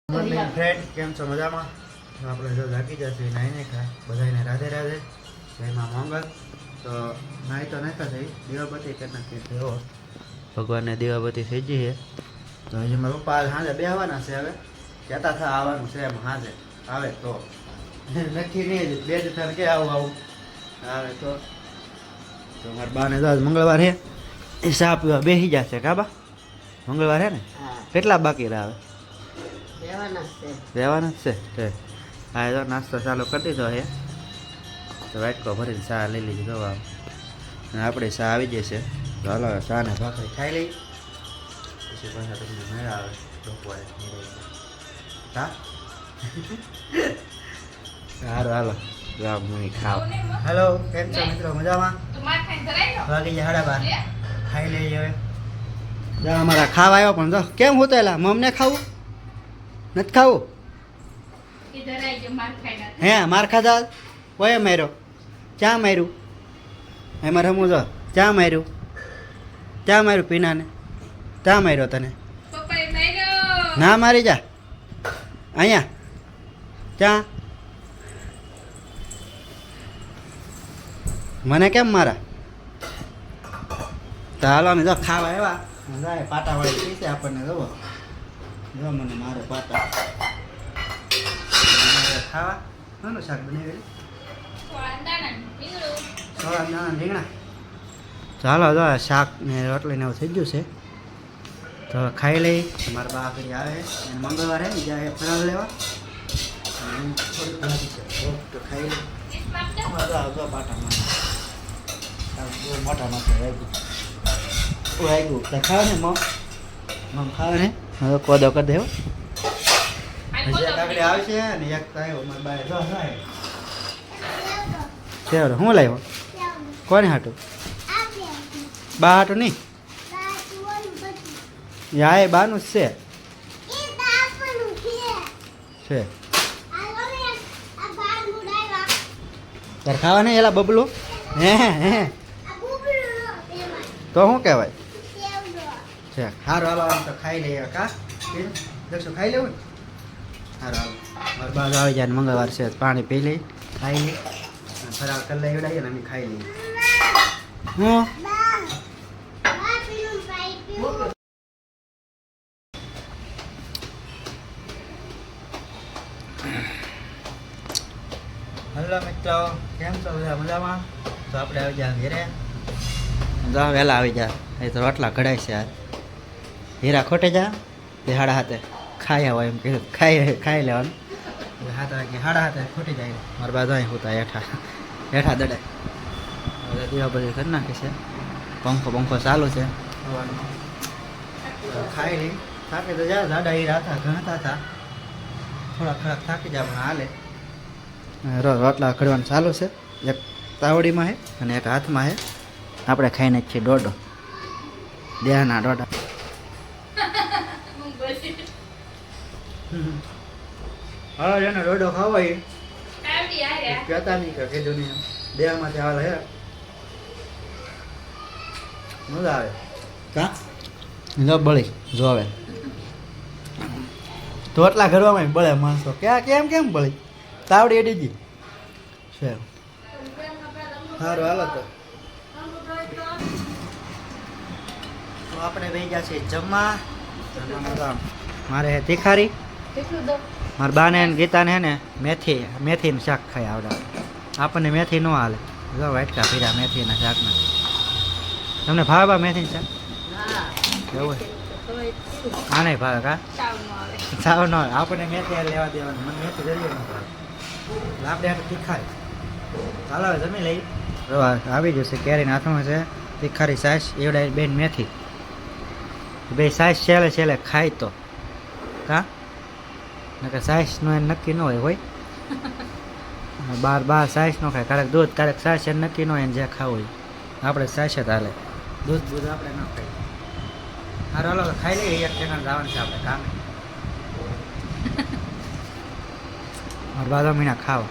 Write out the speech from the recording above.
Morning friend, કેમ છો? મજામાં? આપણે જો જાગી જશે નાઈને ખા બધાને રાધે રાધે, જયમાં મંગલ. તો નાહી તો નાખ્યા થઈ, દીવાબત્તી કરી નાખી એવો ભગવાનને દીવાબત્તી થઈ ગઈ છે. તો હજી મારા પપ્પા સાંજે બેસવાના છે. હવે કહેતા થા આવવાનું છે એમ, સાંજે આવે તો નક્કી નહીં. બે દિવસ કે આવું આવે તો મારા બાને તો મંગળવાર છે એ ચા પીવા બેસી જશે. કાબા મંગળવાર છે ને? કેટલા બાકી રહે? રહેવાના જ છે. હા તો નાસ્તો ચાલુ કરી દીધો છે. તો વાટકો ભરીને ચા લઈ લીધી દવા, અને આપણે ચા આવી જશે. તો હાલો ચા ને ભાખરી ખાઈ લઈ, પછી પાછા તમને મેળા આવે બપોરે. હા સારું હાલો હું ખાવ. હેલો, કેમ છો મિત્રો? મજામાં? વાગી જાય 12:30. ખાઈ લઈએ હવે. અમારા ખાવા આવ્યો પણ જો કેમ હોતેલા મમને ખાવું નથી ખાવું? હે માર ખાધા ઓય માર્યો. ચા માર્યું એમાં રમું જો. ચા માર્યું, ચા માર્યું પીનાને. ચા માર્યો તને? ના મારી જા અહીંયા ચા. મને કેમ મારા? તો હાલો અમે જો ખાવા આવ્યા. જાય પાટાવાળી પીશે આપણને. જવો જો મને મારે પાટા ખાવા. શાનું શાક બનાવેલું? સોળા રીંગણા. ચાલો જો શાક ને રોટલી ને એવું થઈ ગયું છે. તો ખાઈ લઈ. મારા બા કરી આવે મંગળવારે જાય ફરાળ લેવા. તો ખાઈ લઈ. પાટા મોટા માથે વાગ્યું ખાવા ને મમ ખાવા ને. હવે કોદો કરી દેવો. હજી કાકડી આવશે ને એક આવ્યો મારા બાએ. શું લાવ્યો? કોને હાટું? બા હાટું નહીં? યા એ બાનું જ છે. તારે ખાવા નહીં એલા બબલું? હે હે તો શું કહેવાય છે? સારું હાલો આમ તો ખાઈ લઈએ. કા દક્ષો ખાઈ લેવું ને? સારું હાલો મારા બાદ આવી જાય. મંગળવાર છે, પાણી પી લઈ, ખાઈ લઈ, ફરાળ કરી લઈ એવડાવીએ ને અમે ખાઈ લઈએ. હું હલો મિત્રો, કેમ છો? બધા મજામાં? તો આપણે આવી જાય ઘેરે. વહેલા આવી જા. એ તો રોટલા ઘડાય છે યાર. હીરા ખોટે જા તે 7:30 ખાયા હોય એમ કીધું. ખાઈ લેવાનું. 7 વાગે 7:30 ખોટી જાય. મારા બાજુ અહીં હોતા હેઠા દડે. બધા દીવા બધી કરી નાખે છે. પંખો ચાલુ છે. ખાઈ લઈ. થાકી તો જા. જાડા હીરા હતા, ઘણા હતા. થોડાક થાકી જા પણ હાલે. રોટલા ઘડવાનું ચાલુ છે. એક તાવડીમાં છે અને એક હાથમાં છે. આપણે ખાઈને જ છીએ દોડો. દેહના દોડા. હા એને દોડો ખાવો એ કહેતા નહીં કે કીધું નહીં. દેહમાંથી હાલ હે મજા આવે. કા જો બળી જો હવે રોટલા ઘડવામાં બળે માણસો. કેમ બળી? તાવડી એડી ગઈ છે. સારું હાલો તો આપણે બેસી ગયા છીએ જમવા. મારે તીખારી, મારા બાને ગીતાને હે ને મેથીનું શાક ખાઈ આવડે. આપણને મેથી ન હાલે. જો વાટકા પીરા મેથીના શાકના. તમને ભાવે બા મેથીનું શાક? એવું હા નહીં ભાવે કા? સાવ ન હોય. આપણને મેથી લેવા દેવાનું. મને મેથી જલ્દી ન ભાવે. આપણે તીખારી ચાલો હવે જમી લઈ. આવી જશે કેરીના હાથમાં છે તીખારી સાસ એવડાય બેન મેથી. બે સાસ છેલ્લે ખાય તો કા નકર સાસનું એને નક્કી ન હોય. બાર સાસ ન ખાય. ક્યારેક દૂધ, ક્યારેક સાસ એને નક્કી ન હોય. એને જે ખાવું હોય આપણે સાસ જ હાલે. દૂધ આપણે ન ખાઈએ. સારું હાલો ખાઈ લઈએ. એક ચેનલ જવાનું છે આપણે કામે. મારા 12 મહિના ખાવા.